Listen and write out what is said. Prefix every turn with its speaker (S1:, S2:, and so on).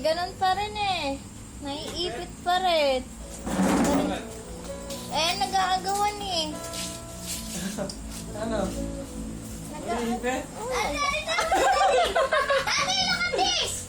S1: ganun pa rin eh. Naiipit pa rin. Nag-aagawan eh.
S2: Ano? Naiipit?
S1: Daddy, look at this!